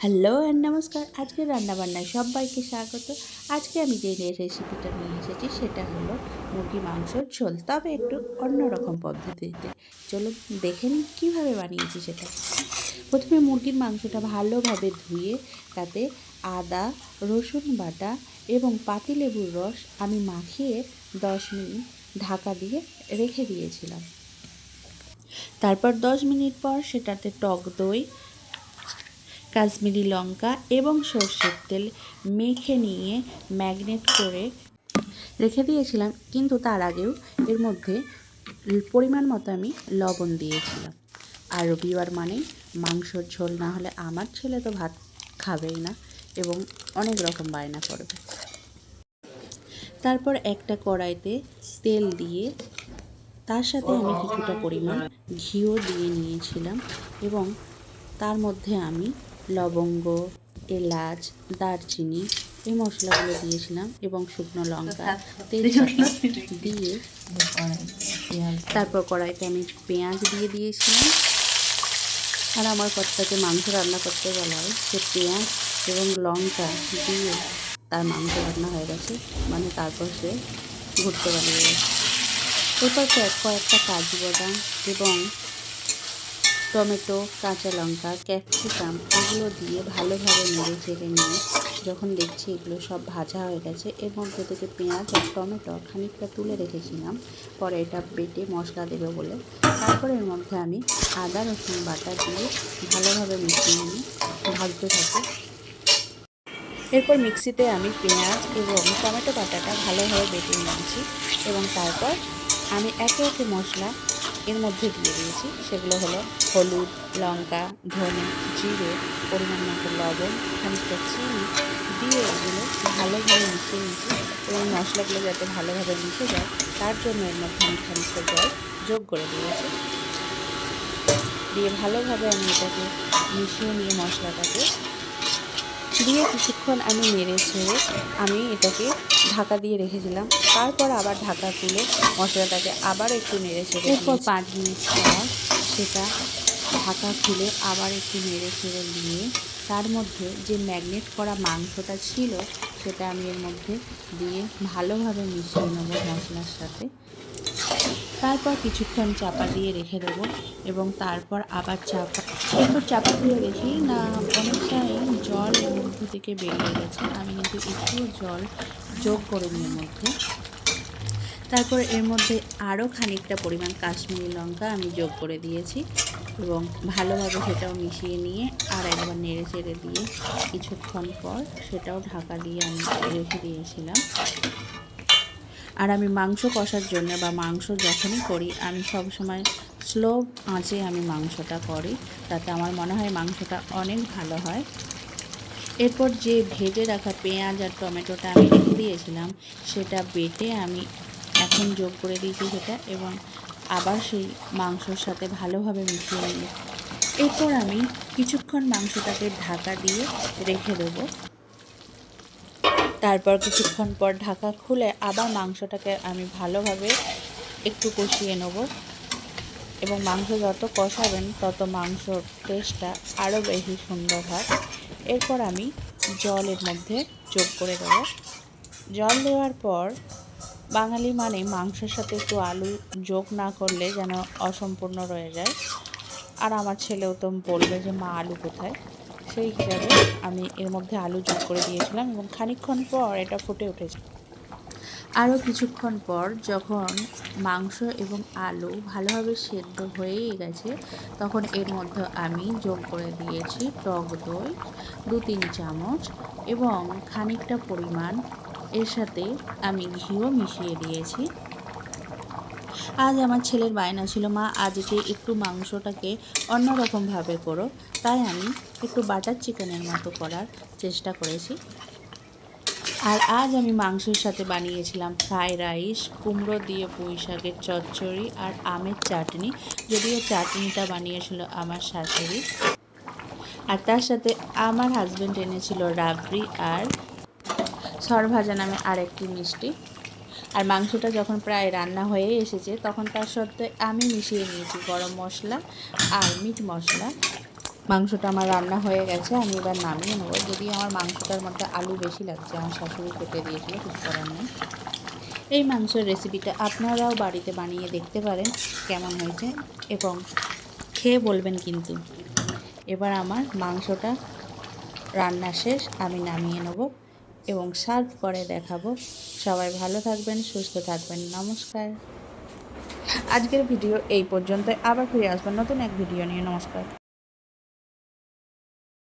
Hello and নমস্কার। আজকের রান্নাবান্নায় সবাইকে স্বাগত। আজকে আমি যে রেসিপিটা নিয়ে এসেছি সেটা হলো মুরগি মাংসর ঝোল, তবে একটু অন্যরকম পদ্ধতিতে। চলুন দেখে নিই কীভাবে বানিয়েছি সেটা। প্রথমে মুরগির মাংসটা ভালোভাবে ধুয়ে তাতে আদা, রসুন বাটা এবং পাতিলেবুর রস আমি মাখিয়ে 10 মিনিট ঢাকা দিয়ে রেখে দিয়েছিলাম। তারপর 10 মিনিট পর সেটাতে টক দই, কাশ্মীরি লঙ্কা এবং সর্ষের তেল মেখে নিয়ে ম্যাগনেট করে রেখে দিয়েছিলাম, কিন্তু তার আগেও এর মধ্যে পরিমাণ মতো আমি লবণ দিয়েছিলাম। আর রবিবার মানেই মাংসর ঝোল না হলে আমার ছেলে তো ভাত খাবেই না এবং অনেক রকম বায়না করবে। তারপর একটা কড়াইতে তেল দিয়ে তার সাথে আমি কিছুটা পরিমাণ ঘিও দিয়ে নিয়েছিলাম এবং তার মধ্যে আমি লবঙ্গ, এলাচ, দারচিনি এই মশলাগুলো দিয়েছিলাম এবং শুকনো লঙ্কা, তেজপাতা দিয়ে তারপর কড়াইতে আমি পেঁয়াজ দিয়ে দিয়েছিলাম। আর আমার কর্তাকে মাংস রান্না করতে বলা হয়, সে পেঁয়াজ এবং লঙ্কা দিয়ে তার মাংস রান্না হয়ে গেছে, মানে তারপর সে ঘুরতে পালিয়ে গেছে। এরপর কয়েকটা কাজু বাদাম এবং টমেটো, কাঁচা লঙ্কা, ক্যাপসিকাম এগুলো দিয়ে ভালোভাবে নেড়ে চেড়ে নিয়ে যখন দেখছি এগুলো সব ভাজা হয়ে গেছে, এর মধ্যে থেকে পেঁয়াজ আর টমেটো খানিকটা তুলে রেখেছিলাম, পরে এটা বেটে মশলা দেবে বলে। তারপরে এর মধ্যে আমি আদা রসুন বাটা দিয়ে ভালোভাবে মিশিয়ে নিয়ে ভাজতে থাকি। এরপর মিক্সিতে আমি পেঁয়াজ এবং টমেটো বাটাটা ভালোভাবে বেটে নিয়েছি এবং তারপর আমি একে একে মশলা এর মধ্যে দিয়ে দিয়েছি। সেগুলো হলো হলুদ, লঙ্কা, ধনে, জিরে, পরিমাণ মতো লবণ, খানিকটা চিনি দিয়ে এগুলো ভালোভাবে মিশিয়ে নিয়েছি এবং মশলাগুলো যাতে ভালোভাবে মিশে যায় তার জন্য এর মধ্যে আমি খানিকটা জল যোগ করে দিয়েছি। দিয়ে ভালোভাবে আমি এটাকে মিশিয়ে নিয়ে মশলাটাকে দিয়ে কিছুক্ষণ আমি নেড়ে ছেড়ে আমি এটাকে ঢাকা দিয়ে রেখেছিলাম। তারপর আবার ঢাকা তুলে মশলাটাকে আবার একটু নেড়ে ছেড়ে এরপর 5 মিনিট পর সেটা ঢাকা খুলে আবার একটু নেড়ে ছেড়ে দিয়ে তার মধ্যে যে ম্যাগনেট করা মাংসটা ছিল সেটা আমি এর মধ্যে দিয়ে ভালোভাবে মিশিয়ে নেব মশলার সাথে। তারপর কিছুক্ষণ চাপা দিয়ে রেখে দেবো এবং তারপর আবার চাপা দিয়ে দেখি না অনেকটাই জল এর মধ্যে থেকে বেরিয়ে গেছে। আমি কিন্তু একটুও জল যোগ করিনি এর মধ্যে। তারপর এর মধ্যে আরও খানিকটা পরিমাণ কাশ্মীরি লঙ্কা আমি যোগ করে দিয়েছি এবং ভালোভাবে সেটাও মিশিয়ে নিয়ে আর একবার নেড়ে চেড়ে দিয়ে কিছুক্ষণ পর সেটাও ঢাকা দিয়ে আমি রেখে দিয়েছিলাম। আর আমি মাংস কষার জন্য বা মাংস যখনই করি আমি সবসময় স্লো আঁচে আমি মাংসটা করি, তাতে আমার মনে হয় মাংসটা অনেক ভালো হয়। এরপর যে ভেজে রাখা পেঁয়াজ আর টমেটোটা আমি রেখে দিয়েছিলাম সেটা বেটে আমি এখন যোগ করে দিয়েছি সেটা এবং আবার সেই মাংসর সাথে ভালোভাবে মিশিয়ে নিই। এরপর আমি কিছুক্ষণ মাংসটাকে ঢাকা দিয়ে রেখে দেবো। তারপর কিছুক্ষণ পর ঢাকা খুলে আবার মাংসটাকে আমি ভালোভাবে একটু কষিয়ে নেব এবং মাংস যত কষাবেন তত মাংসর টেস্টটা আরও বেশি সুন্দর হয়। এরপর আমি জলের মধ্যে যোগ করে দেবো। জল দেওয়ার পর বাঙালি মানে মাংসের সাথে একটু আলু যোগ না করলে যেন অসম্পূর্ণ রয়ে যায়, আর আমার ছেলেও তো বলবে যে মা আলু কোথায়, সেই হিসাবে আমি এর মধ্যে আলু যোগ করে দিয়েছিলাম এবং খানিকক্ষণ পর এটা ফুটে উঠেছে। আরও কিছুক্ষণ পর যখন মাংস এবং আলু ভালোভাবে সেদ্ধ হয়েই গেছে তখন এর মধ্যে আমি যোগ করে দিয়েছি টক দই 2-3 চামচ এবং খানিকটা পরিমাণ এর সাথে আমি ঘিও মিশিয়ে দিয়েছি। আজ আমার ছেলের বায়না ছিল মা আজকে একটু মাংসটাকে অন্যরকমভাবে করো, তাই আমি একটু বাটার চিকেনের মতো করার চেষ্টা করেছি। আর আজ আমি মাংসের সাথে বানিয়েছিলাম ফ্রাই রাইস, কুমড়ো দিয়ে পুঁই শাকের চচ্চড়ি আর আমের চাটনি, যদিও চাটনিটা বানিয়েছিল আমার শাশুড়ি। আর তার সাথে আমার হাজব্যান্ড এনেছিল রাবড়ি আর সরভাজা নামে আরেকটি মিষ্টি। আর মাংসটা যখন প্রায় রান্না হয়ে এসেছে তখন তার সাথে আমি মিশিয়ে নিয়েছি গরম মশলা আর মিট মশলা মাংসটা আমার রান্না হয়ে গেছে, আমি এবার নামিয়ে নেবো। যদি আমার মাংসটার মধ্যে আলু বেশি লাগছে, আমার শাশুড়ি কেটে দিয়েছিল, কিছু করার নেই। এই মাংসের রেসিপিটা আপনারাও বাড়িতে বানিয়ে দেখতে পারেন কেমন হয়েছে, এবং খেয়ে বলবেন কিন্তু। এবার আমার মাংসটা রান্না শেষ, আমি নামিয়ে নেব এবং সার্ভ করে দেখাবো। সবাই ভালো থাকবেন, সুস্থ থাকবেন, নমস্কার। আজকের ভিডিও এই পর্যন্ত, আবার ফিরে আসবেন নতুন এক ভিডিও নিয়ে। নমস্কার।